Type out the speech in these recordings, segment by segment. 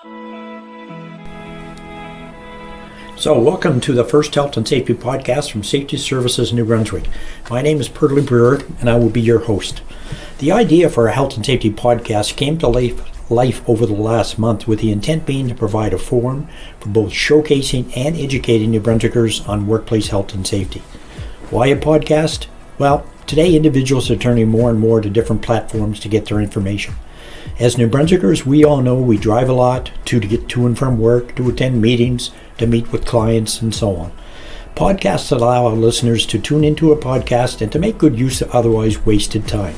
So, welcome to the first Health and Safety podcast from Safety Services New Brunswick. My name is Perley Brewer, and I will be your host. The idea for a Health and Safety podcast came to life over the last month, with the intent being to provide a forum for both showcasing and educating New Brunswickers on workplace health and safety. Why a podcast? Well, today individuals are turning more and more to different platforms to get their information. As New Brunswickers, we all know we drive a lot to get to and from work, to attend meetings, to meet with clients, and so on. Podcasts allow our listeners to tune into a podcast and to make good use of otherwise wasted time.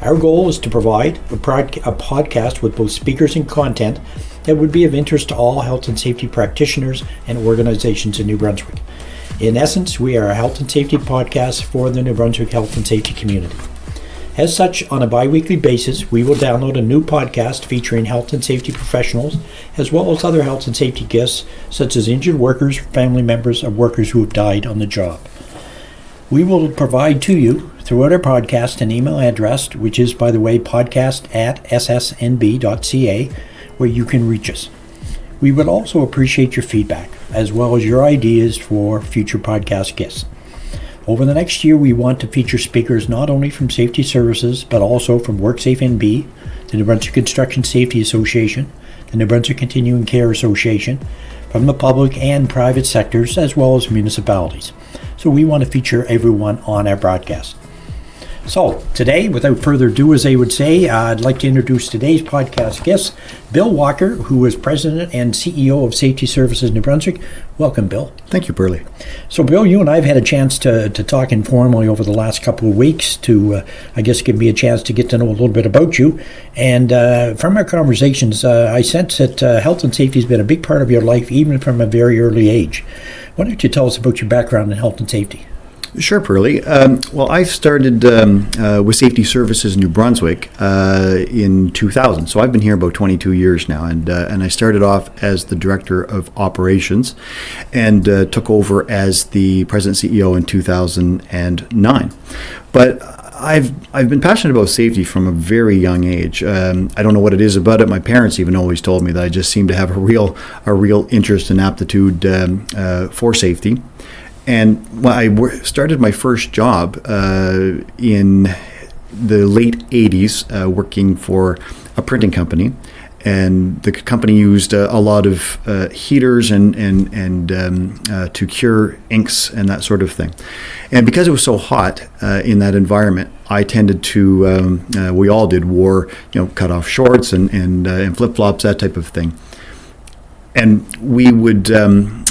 Our goal is to provide a podcast with both speakers and content that would be of interest to all health and safety practitioners and organizations in New Brunswick. In essence, we are a health and safety podcast for the New Brunswick health and safety community. As such, on a bi-weekly basis, we will download a new podcast featuring health and safety professionals, as well as other health and safety guests, such as injured workers, family members of workers who have died on the job. We will provide to you, throughout our podcast, an email address, which is, by the way, podcast@ssnb.ca, where you can reach us. We would also appreciate your feedback, as well as your ideas for future podcast guests. Over the next year, we want to feature speakers not only from Safety Services, but also from WorkSafe NB, the New Brunswick Construction Safety Association, the New Brunswick Continuing Care Association, from the public and private sectors, as well as municipalities. So we want to feature everyone on our broadcast. So today, without further ado, as they would say, I'd like to introduce today's podcast guest, Bill Walker, who is President and CEO of Safety Services New Brunswick. Welcome, Bill. Thank you, Burley. So, Bill, you and I have had a chance to talk informally over the last couple of weeks to, give me a chance to get to know a little bit about you. And from our conversations, I sense that health and safety has been a big part of your life, even from a very early age. Why don't you tell us about your background in health and safety? Sure, Pearly. Well, I started with Safety Services New Brunswick in 2000, so I've been here about 22 years now, and I started off as the Director of Operations and took over as the President CEO in 2009. But I've been passionate about safety from a very young age. I don't know what it is about it. My parents even always told me that I just seem to have a real interest and aptitude for safety. And when I started my first job in the late 80s, working for a printing company, and the company used a lot of heaters and to cure inks and that sort of thing. And because it was so hot in that environment, I tended to, we all did, wore cut off shorts and flip flops, that type of thing. And we would,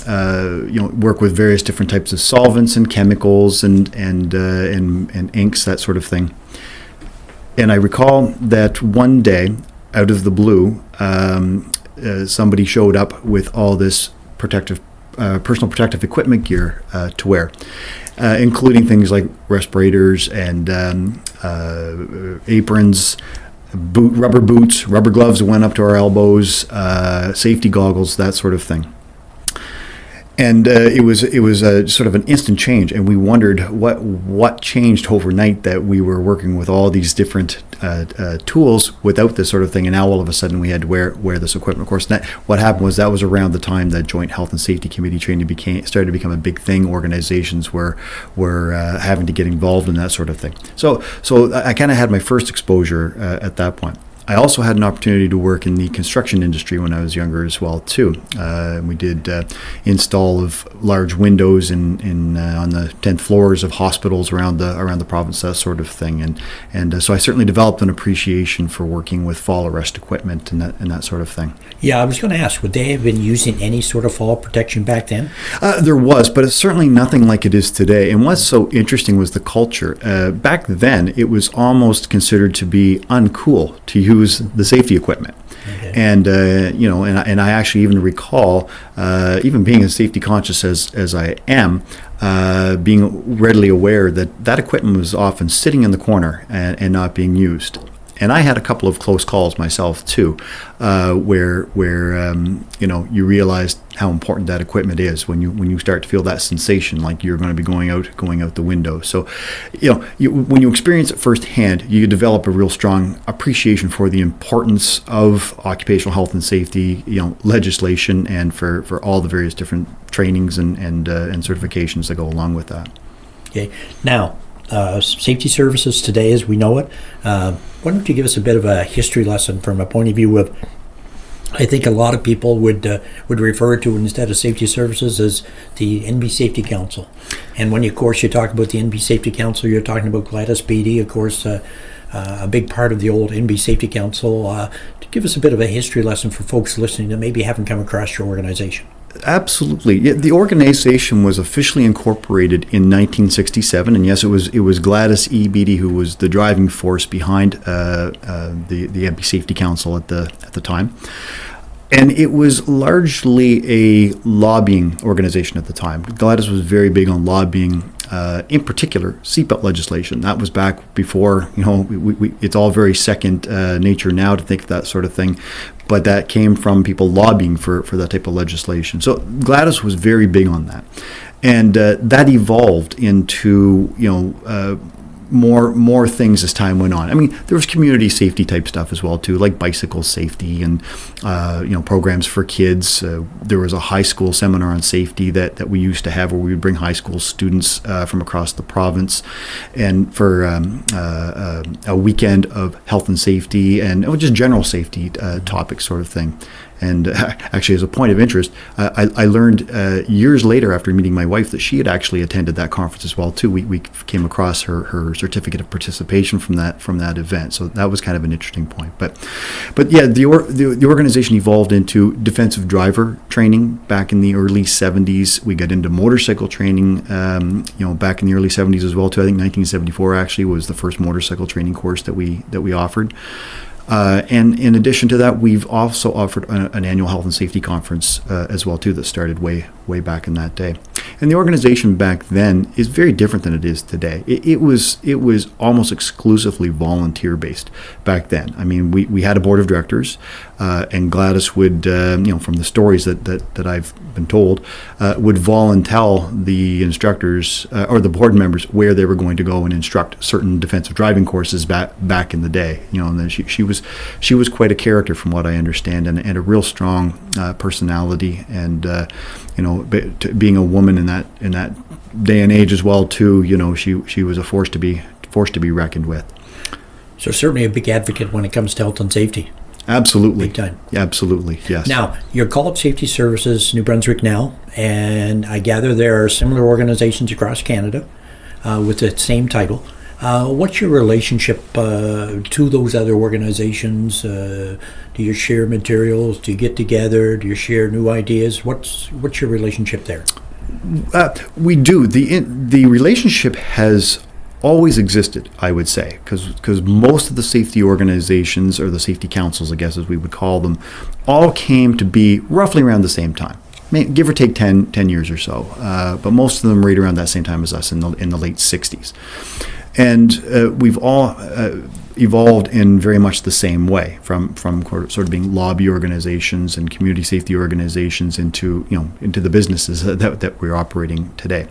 work with various different types of solvents and chemicals and inks, that sort of thing. And I recall that one day, out of the blue, somebody showed up with all this personal protective equipment gear to wear, including things like respirators and aprons. Rubber boots, rubber gloves that went up to our elbows, safety goggles, that sort of thing. And it was sort of an instant change, and we wondered what changed overnight that we were working with all these different tools without this sort of thing, and now all of a sudden we had to wear this equipment. Of course, what happened was that was around the time that Joint Health and Safety Committee training started to become a big thing. Organizations were having to get involved in that sort of thing. So I kind of had my first exposure at that point. I also had an opportunity to work in the construction industry when I was younger as well too. We did install of large windows in on the 10th floors of hospitals around the province, that sort of thing. And so I certainly developed an appreciation for working with fall arrest equipment and that sort of thing. Yeah, I was going to ask, would they have been using any sort of fall protection back then? There was, but it's certainly nothing like it is today. And what's so interesting was the culture. Back then, it was almost considered to be uncool to use the safety equipment. Okay. And and I actually even recall, even being as safety conscious as I am, being readily aware that equipment was often sitting in the corner and not being used. And I had a couple of close calls myself too, where you realized how important that equipment is when you start to feel that sensation like you're going to be going out the window. So, when you experience it firsthand, you develop a real strong appreciation for the importance of occupational health and safety, legislation, and for all the various different trainings and certifications that go along with that. Okay. Now, safety services today as we know it, why don't you give us a bit of a history lesson from a point of view of, I think a lot of people would refer to instead of safety services as the NB Safety Council. And when, of course, you talk about the NB Safety Council, you're talking about Gladys Beatty, of course, a big part of the old NB Safety Council. To give us a bit of a history lesson for folks listening that maybe haven't come across your organization. Absolutely. Yeah, the organization was officially incorporated in 1967, and yes, it was Gladys E. Beatty who was the driving force behind the NB Safety Council at the time. And it was largely a lobbying organization at the time. Gladys was very big on lobbying, in particular, seatbelt legislation. That was back before, it's all very second nature now to think of that sort of thing. But that came from people lobbying for that type of legislation. So Gladys was very big on that. And that evolved into, more things as time went on. I mean, there was community safety type stuff as well too, like bicycle safety and programs for kids. There was a high school seminar on safety that we used to have, where we would bring high school students from across the province, and for a weekend of health and safety and just general safety topics sort of thing. And actually, as a point of interest, I learned years later after meeting my wife that she had actually attended that conference as well too. We came across her certificate of participation from that event, so that was kind of an interesting point. But yeah, the organization evolved into defensive driver training back in the early 70s. We got into motorcycle training, back in the early 70s as well too. I think 1974 actually was the first motorcycle training course that we offered. And in addition to that, we've also offered an annual health and safety conference as well too, that started way back in that day. And the organization back then is very different than it is today. It was almost exclusively volunteer based back then. I mean, we had a board of directors, and Gladys would, from the stories that I've been told, would volunteer the instructors or the board members where they were going to go and instruct certain defensive driving courses back in the day. And then she was quite a character from what I understand, and a real strong personality, and being a woman in that day and age as well too. She was a force to be reckoned with. So certainly a big advocate when it comes to health and safety. Absolutely. Big time. Absolutely, yes. Now, you're called Safety Services New Brunswick now, and I gather there are similar organizations across Canada with the same title. What's your relationship to those other organizations? Do you share materials? Do you get together? Do you share new ideas? What's your relationship there? We do. The relationship has always existed, I would say, because most of the safety organizations, or the safety councils, I guess as we would call them, all came to be roughly around the same time. Give or take 10 years or so, but most of them right around that same time as us in the late 60s. And we've all evolved in very much the same way, from sort of being lobby organizations and community safety organizations into the businesses that we're operating today.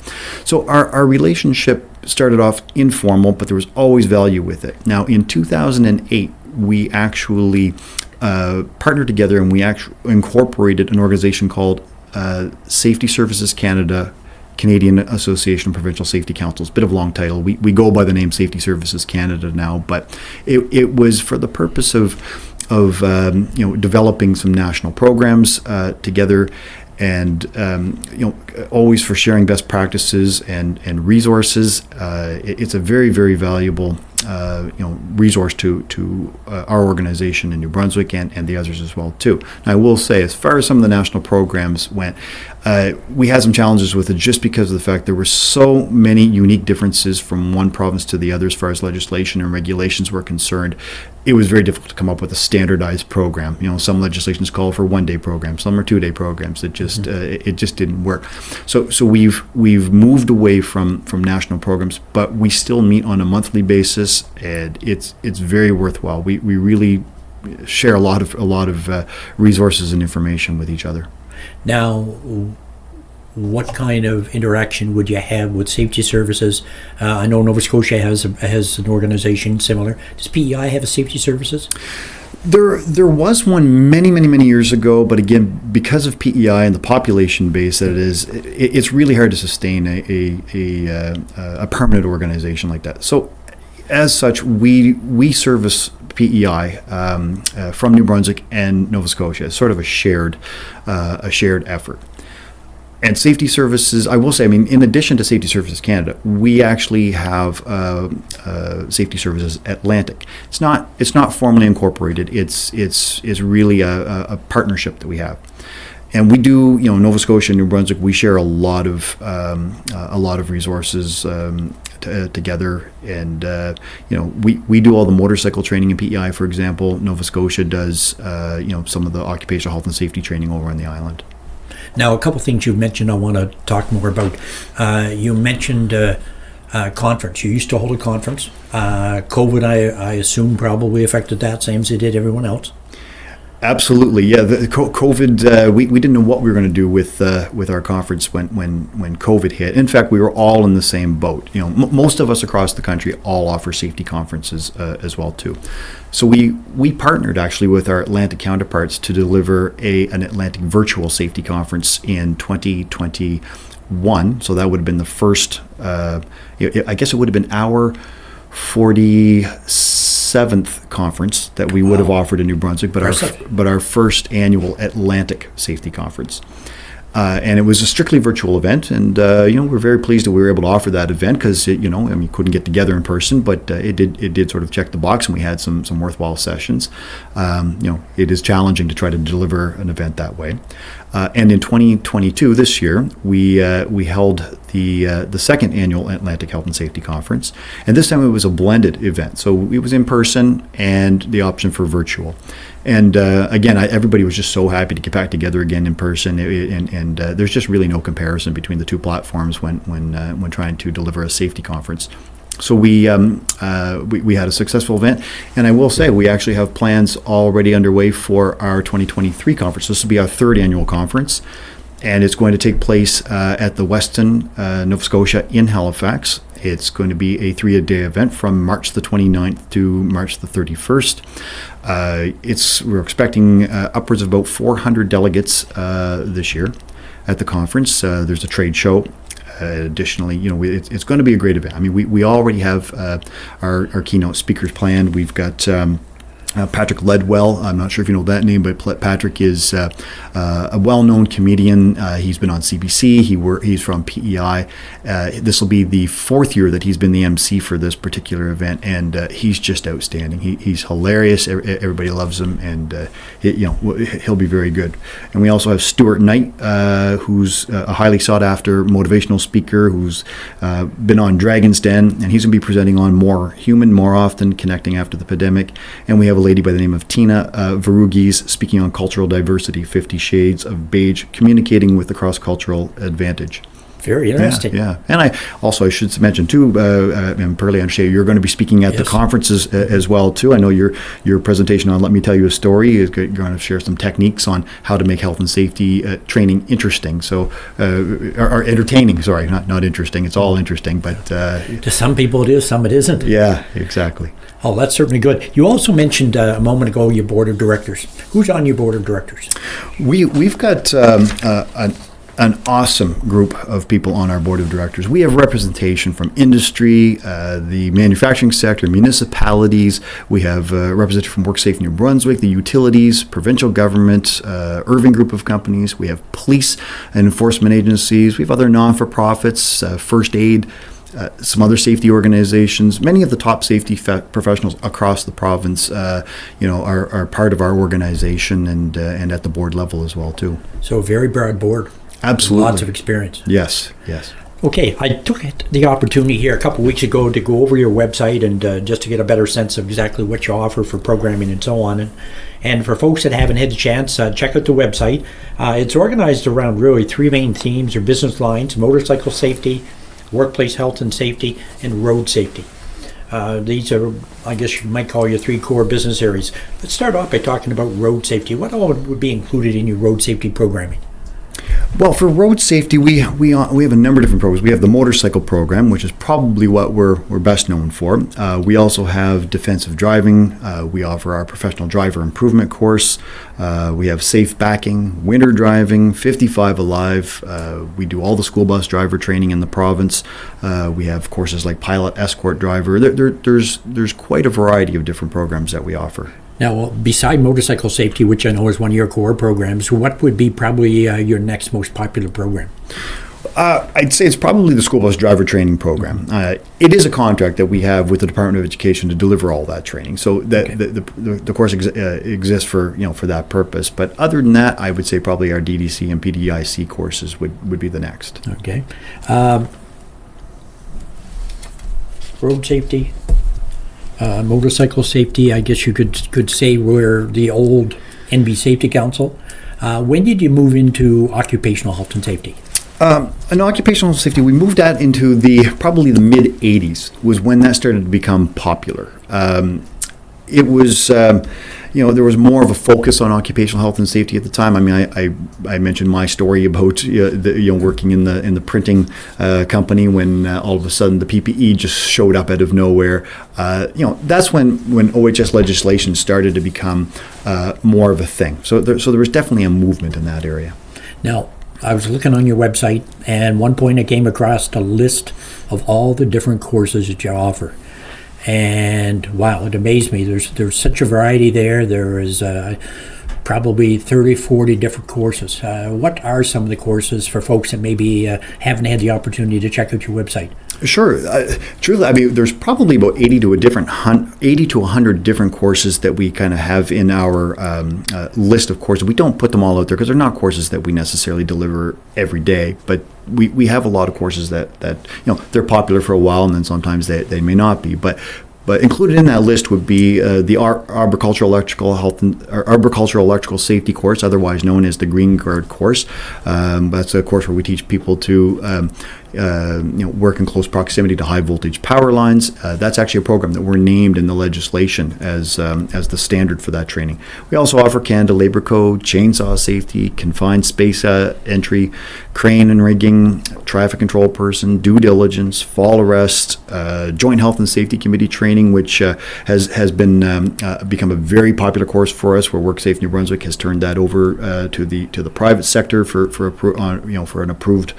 So our relationship started off informal, but there was always value with it. Now, in 2008, we actually partnered together, and we actually incorporated an organization called Safety Services Canada, Canadian Association of Provincial Safety Councils. Bit of a long title. We go by the name Safety Services Canada now, but it was for the purpose of developing some national programs together, and always for sharing best practices and resources. It's a very, very valuable resource to our organization in New Brunswick and the others as well too. And I will say, as far as some of the national programs went, we had some challenges with it, just because of the fact there were so many unique differences from one province to the other as far as legislation and regulations were concerned. It was very difficult to come up with a standardized program. Some legislations call for one-day programs, some are two-day programs. It just didn't work. So we've moved away from national programs, but we still meet on a monthly basis. service, and it's very worthwhile. We really share a lot of resources and information with each other. Now, what kind of interaction would you have with safety services? I know Nova Scotia has an organization similar. Does PEI have a safety services? There was one many years ago, but again, because of PEI and the population base that it is, it's really hard to sustain a permanent organization like that. So, as such, we service PEI from New Brunswick and Nova Scotia. It's sort of a shared effort. And safety services, I will say, I mean, in addition to Safety Services Canada, we actually have Safety Services Atlantic. It's not formally incorporated. It's really a partnership that we have. And we do, Nova Scotia and New Brunswick, we share a lot of resources together. And we do all the motorcycle training in PEI, for example. Nova Scotia does some of the occupational health and safety training over on the island. Now, a couple things you've mentioned I want to talk more about. You mentioned conference. You used to hold a conference. COVID, I assume, probably affected that, same as it did everyone else. Absolutely, yeah. The COVID, we didn't know what we were going to do with our conference when COVID hit. In fact, we were all in the same boat. Most of us across the country all offer safety conferences as well too. So we partnered actually with our Atlantic counterparts to deliver an Atlantic virtual safety conference in 2021. So that would have been the first. I guess it would have been our 47th conference that we would have offered in New Brunswick, but our first annual Atlantic Safety Conference. And it was a strictly virtual event, and we're very pleased that we were able to offer that event because you couldn't get together in person, but it did sort of check the box, and we had some worthwhile sessions. It is challenging to try to deliver an event that way. And in 2022, this year, we held the second annual Atlantic Health and Safety Conference, and this time it was a blended event. So it was in person and the option for virtual. And again, everybody was just so happy to get back together again in person, and there's just really no comparison between the two platforms when trying to deliver a safety conference. So we had a successful event, and I will say we actually have plans already underway for our 2023 conference. This will be our third annual conference, and it's going to take place at the Westin, Nova Scotia in Halifax. It's going to be a 3-day event from March the 29th to March the 31st. We're expecting upwards of about 400 delegates this year at the conference. There's a trade show. Additionally, it's going to be a great event. I mean, we already have our keynote speakers planned. We've got Patrick Ledwell. I'm not sure if you know that name, but Patrick is a well-known comedian. He's been on CBC. He's from PEI. This will be the 4th year that he's been the MC for this particular event, and he's just outstanding. He's hilarious. Everybody loves him, and he'll be very good. And we also have Stuart Knight, who's a highly sought-after motivational speaker who's been on Dragon's Den, and he's going to be presenting on more human, more often, connecting after the pandemic. And we have a lady by the name of Tina Varugis speaking on cultural diversity, 50 Shades of Beige, communicating with the cross-cultural advantage. Very interesting. Yeah. And I should mention too, and Pearlie, I'm sure you're going to be speaking at the conferences as well too. I know your presentation on Let Me Tell You a Story is going to share some techniques on how to make health and safety training interesting. So, or entertaining. Sorry, not interesting. It's all interesting, but to some people it is, some it isn't. Yeah, exactly. Oh, that's certainly good. You also mentioned a moment ago your board of directors. Who's on your board of directors? We've got an awesome group of people on our board of directors. We have representation from industry, the manufacturing sector, municipalities. We have representation from WorkSafe New Brunswick, the utilities, provincial government, Irving Group of companies. We have police and enforcement agencies. We have other non-for-profits, first aid, some other safety organizations. Many of the top safety professionals across the province, are part of our organization and at the board level as well too. So a very broad board. Absolutely. Lots of experience. Yes. Okay, I took the opportunity here a couple of weeks ago to go over your website and just to get a better sense of exactly what you offer for programming and so on. And for folks that haven't had a chance, check out the website. It's organized around really 3 main themes or business lines: motorcycle safety, workplace health and safety, and road safety. These are, I guess you might call your three core business areas. Let's start off by talking about road safety. What all would be included in your road safety programming? Well, for road safety, we have a number of different programs. We have the motorcycle program, which is probably what we're best known for. We also have defensive driving. We offer our professional driver improvement course. We have safe backing, winter driving, 55 Alive. We do all the school bus driver training in the province. We have courses like pilot, escort driver. There's quite a variety of different programs that we offer. Now, beside motorcycle safety, which I know is one of your core programs, what would be probably your next most popular program? I'd say it's probably the school bus driver training program. It is a contract that we have with the Department of Education to deliver all that training. So that the course exists for that purpose. But other than that, I would say probably our DDC and PDIC courses would be the next. Okay. Road safety. Motorcycle safety, I guess you could say we're the old NB Safety Council. When did you move into occupational health and safety? In occupational safety, we moved that into probably the mid 80s was when that started to become popular. It was, there was more of a focus on occupational health and safety at the time. I mean, I mentioned my story about working in the printing company when all of a sudden the PPE just showed up out of nowhere. That's when OHS legislation started to become more of a thing. So there was definitely a movement in that area. Now, I was looking on your website, and one point I came across a list of all the different courses that you offer. And wow, it amazed me. There's such a variety there. There is probably 30, 40 different courses. What are some of the courses for folks that maybe haven't had the opportunity to check out your website? Sure. Truly, I mean, there's probably about 80 to 100 different courses that we kind of have in our list of courses. We don't put them all out there because they're not courses that we necessarily deliver every day, but we have a lot of courses that they're popular for a while, and then sometimes they may not be. But included in that list would be the arboricultural electrical safety course, otherwise known as the Green Guard course. That's a course where we teach people to work in close proximity to high voltage power lines. That's actually a program that we're named in the legislation as the standard for that training. We also offer Canada Labour Code, chainsaw safety, confined space entry, crane and rigging, traffic control person, due diligence, fall arrest, joint health and safety committee training, which has been become a very popular course for us. Where WorkSafe New Brunswick has turned that over to the private sector for an approved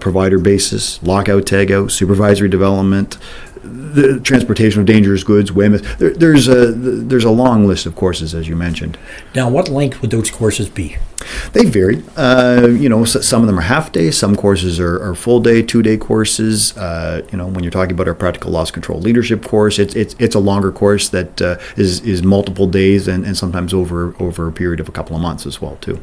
provider basis. Lockout, tagout, supervisory development, the transportation of dangerous goods, WIM. There's a long list of courses, as you mentioned. Now, what length would those courses be? They vary. Some of them are half day. Some courses are full day, 2-day courses. When you're talking about our practical loss control leadership course, it's a longer course that is multiple days and sometimes over a period of a couple of months as well too.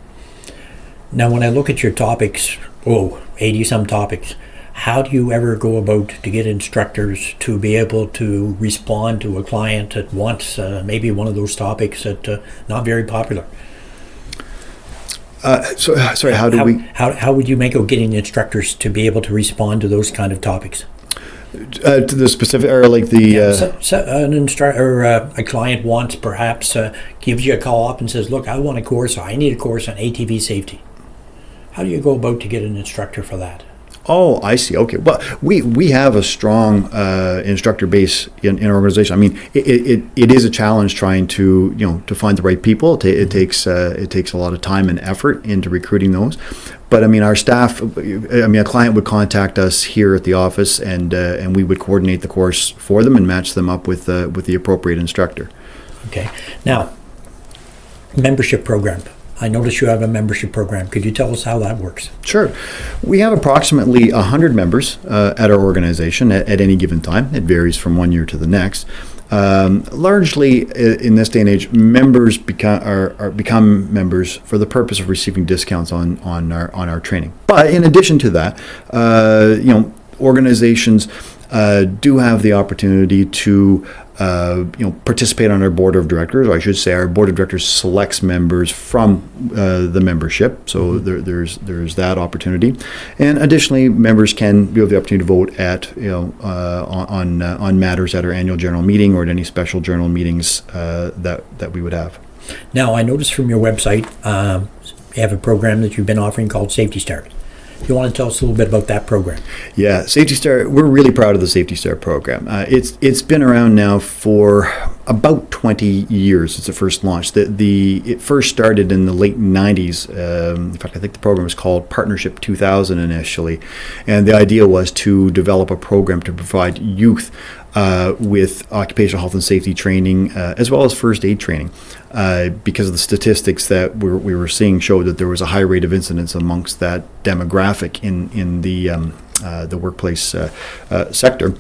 Now, when I look at your topics, 80 some topics. How do you ever go about to get instructors to be able to respond to a client that wants maybe one of those topics that not very popular? Sorry, how would you make out getting instructors to be able to respond to those kind of topics? To the specific, or like the an instructor, a client wants perhaps gives you a call up and says, "Look, I want a course. Or I need a course on ATV safety." How do you go about to get an instructor for that? Oh, I see. Okay. Well, we have a strong instructor base in our organization. I mean, it is a challenge trying to find the right people. It takes a lot of time and effort into recruiting those. But I mean, our staff. A client would contact us here at the office, and we would coordinate the course for them and match them up with the appropriate instructor. Okay. Now, membership program. I notice you have a membership program. Could you tell us how that works? Sure. We have approximately 100 members at our organization at any given time. It varies from one year to the next. Largely, in this day and age, members become members for the purpose of receiving discounts on our training. But in addition to that, organizations do have the opportunity to participate on our board of directors, or I should say our board of directors selects members from the membership. So there's that opportunity. And additionally, members can have the opportunity to vote at, on matters at our annual general meeting or at any special general meetings that we would have. Now, I noticed from your website, you have a program that you've been offering called Safety Start. You want to tell us a little bit about that program? Yeah, Safety Start, we're really proud of the Safety Start program. It's been around now for about 20 years since it first launched. It first started in the late 90s. In fact, I think the program was called Partnership 2000 initially. And the idea was to develop a program to provide youth with occupational health and safety training, as well as first aid training, because of the statistics that we were seeing showed that there was a high rate of incidence amongst that demographic in the workplace sector.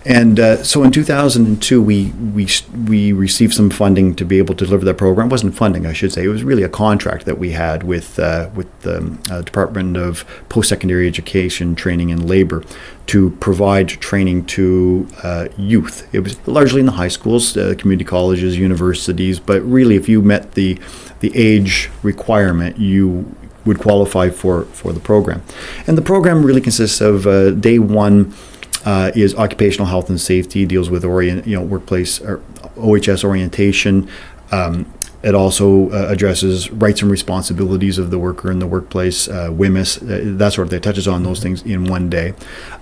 And so in 2002, we received some funding to be able to deliver that program. It wasn't funding, I should say. It was really a contract that we had with the Department of Post-Secondary Education, Training and Labor to provide training to youth. It was largely in the high schools, community colleges, universities, but really if you met the age requirement, you would qualify for the program. And the program really consists of day one is occupational health and safety, deals with workplace or OHS orientation. It also addresses rights and responsibilities of the worker in the workplace, WMIS, that sort of thing. It touches on those things in one day.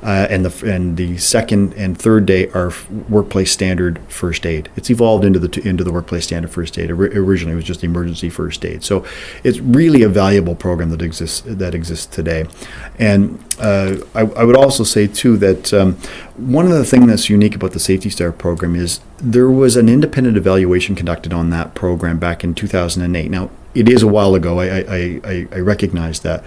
And the second and third day are workplace standard first aid. It's evolved into the workplace standard first aid. Originally, it was just emergency first aid. So it's really a valuable program that exists today. And I would also say too that one of the things that's unique about the Safety Start program is there was an independent evaluation conducted on that program back in 2008. Now, it is a while ago, I recognize that.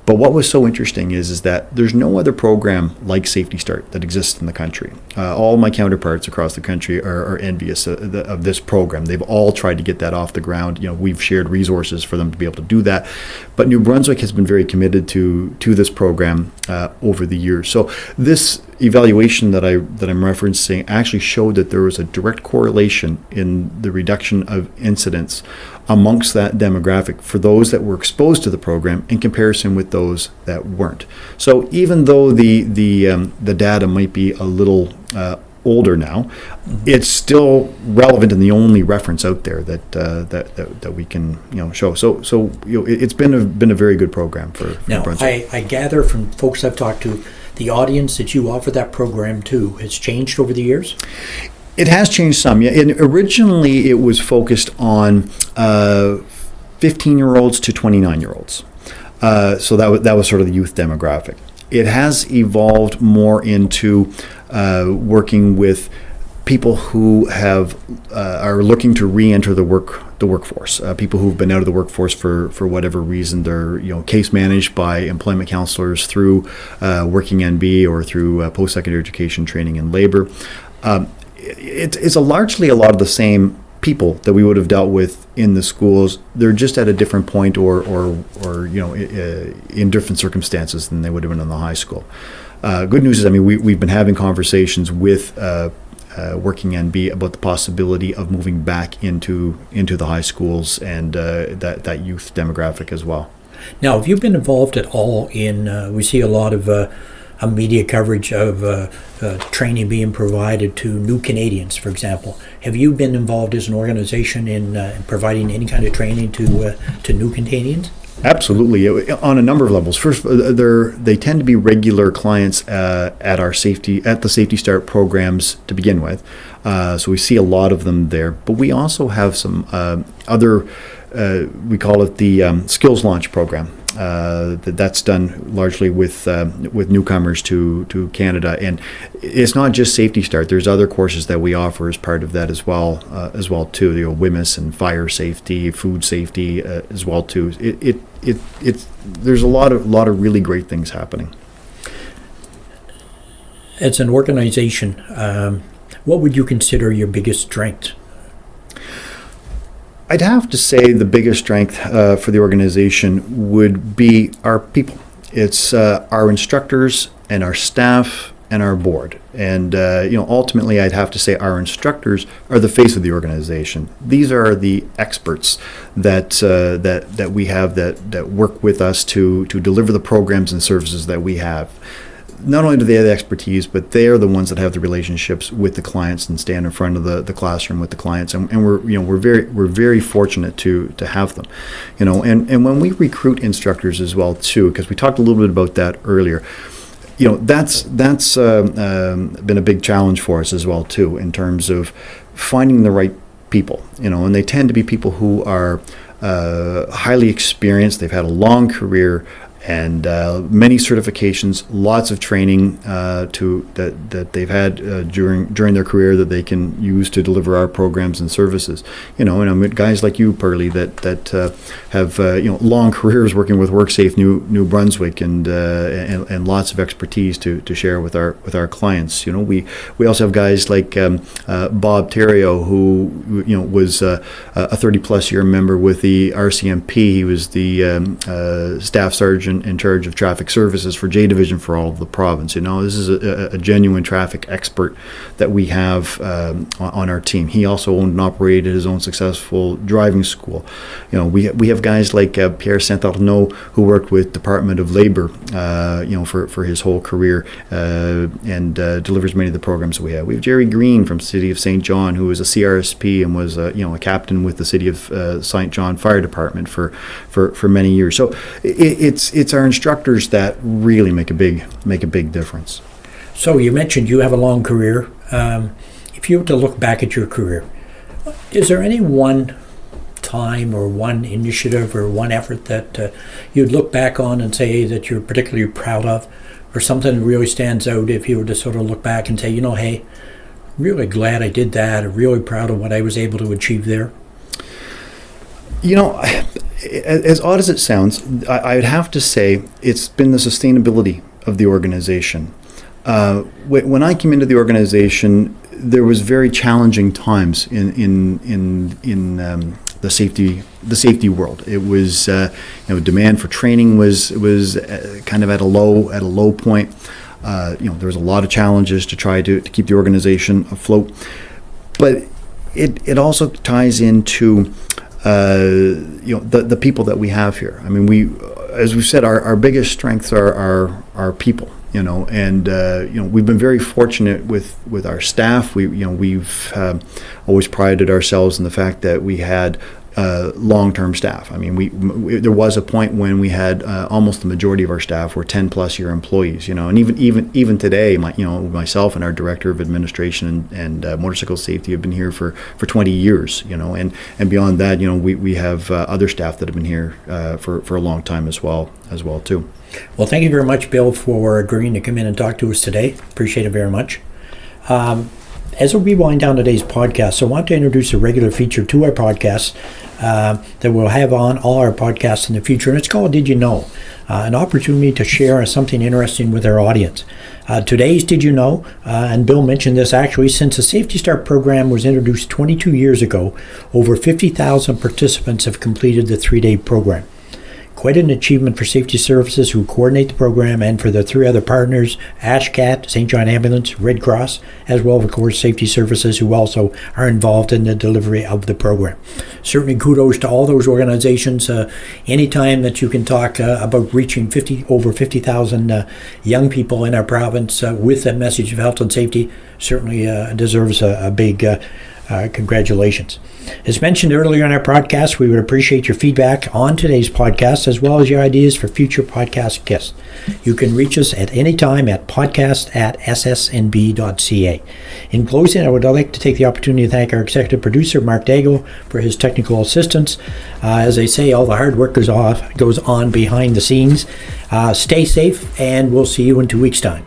But what was so interesting is that there's no other program like Safety Start that exists in the country. All my counterparts across the country are envious of this program. They've all tried to get that off the ground. We've shared resources for them to be able to do that. But New Brunswick has been very committed to this program over the years. So this evaluation that I'm referencing actually showed that there was a direct correlation in the reduction of incidents amongst that demographic for those that were exposed to the program in comparison with those that weren't. So even though the data might be a little older now, it's still relevant and the only reference out there that we can show. So it's been a very good program for now, Brunswick. I gather from folks I've talked to, the audience that you offer that program to has changed over the years? It has changed some, yeah. And originally, it was focused on 15-year-olds to 29-year-olds. So that was sort of the youth demographic. It has evolved more into working with people who are looking to re-enter the workforce. People who've been out of the workforce for whatever reason. They're case managed by employment counselors through Working NB or through post-secondary education, training and labor. It's largely a lot of the same people that we would have dealt with in the schools. They're just at a different point or in different circumstances than they would have been in the high school. Good news is, we've been having conversations with Working NB about the possibility of moving back into the high schools and that youth demographic as well. Now, have you been involved at all in, we see a lot of media coverage of training being provided to new Canadians, for example. Have you been involved as an organization in providing any kind of training to new Canadians? Absolutely, on a number of levels. First, they tend to be regular clients at the Safety Start programs to begin with. So we see a lot of them there. But we also have some other, we call it the Skills Launch program. That's done largely with newcomers to Canada, and it's not just Safety Start. There's other courses that we offer as part of that as well too. WMIS and fire safety, food safety as well too. There's a lot of really great things happening. As an organization, what would you consider your biggest strength? I'd have to say the biggest strength for the organization would be our people. It's our instructors and our staff and our board. And ultimately, I'd have to say our instructors are the face of the organization. These are the experts that we have that work with us to deliver the programs and services that we have. Not only do they have the expertise, but they are the ones that have the relationships with the clients and stand in front of the classroom with the clients. And we're very fortunate to have them. And when we recruit instructors as well too, because we talked a little bit about that earlier. That's been a big challenge for us as well too, in terms of finding the right people. And they tend to be people who are highly experienced. They've had a long career and many certifications, lots of training that they've had during their career that they can use to deliver our programs and services. And guys like you, Pearlie, that have long careers working with WorkSafe New Brunswick and lots of expertise to share with our clients. We also have guys like Bob Terrio, who was a 30+ year member with the RCMP. He was the staff sergeant in charge of traffic services for J Division for all of the province. This is a genuine traffic expert that we have on our team. He also owned and operated his own successful driving school. We have guys like Pierre Saint-Arnaud, who worked with Department of Labor for his whole career and delivers many of the programs that we have. We have Jerry Green from City of St. John, who was a CRSP and was a captain with the City of St. John Fire Department for many years. So it's our instructors that really make a big difference. So you mentioned you have a long career. If you were to look back at your career, is there any one time or one initiative or one effort that you'd look back on and say that you're particularly proud of, or something that really stands out if you were to sort of look back and say, hey, I'm really glad I did that, or really proud of what I was able to achieve there? As odd as it sounds, I'd have to say it's been the sustainability of the organization. When I came into the organization, there was very challenging times in the safety world. It was demand for training was kind of at a low point. There was a lot of challenges to try to keep the organization afloat, but it also ties into the people that we have here. I mean, as we've said, our biggest strengths are our people. And we've been very fortunate with our staff. We've always prided ourselves in the fact that we had long-term staff. I mean, there was a point when we had almost the majority of our staff were 10+ year employees. And even today, myself and our director of administration and motorcycle safety have been here for 20 years. And beyond that, we have other staff that have been here for a long time as well too. Well, thank you very much, Bill, for agreeing to come in and talk to us today. Appreciate it very much. As we wind down today's podcast, I want to introduce a regular feature to our podcast that we'll have on all our podcasts in the future, and it's called Did You Know? An opportunity to share something interesting with our audience. Today's Did You Know? And Bill mentioned this actually, since the Safety Start program was introduced 22 years ago, over 50,000 participants have completed the 3-day program. Quite an achievement for Safety Services, who coordinate the program, and for the 3 other partners, ASHCAT, St. John Ambulance, Red Cross, as well as, of course, Safety Services, who also are involved in the delivery of the program. Certainly kudos to all those organizations. Anytime that you can talk about reaching over 50,000 young people in our province with a message of health and safety certainly deserves a big congratulations. As mentioned earlier in our podcast, we would appreciate your feedback on today's podcast, as well as your ideas for future podcast guests. You can reach us at any time at podcast@ssnb.ca. In closing, I would like to take the opportunity to thank our executive producer, Mark Daigle, for his technical assistance. As they say, all the hard work goes on behind the scenes. Stay safe, and we'll see you in 2 weeks' time.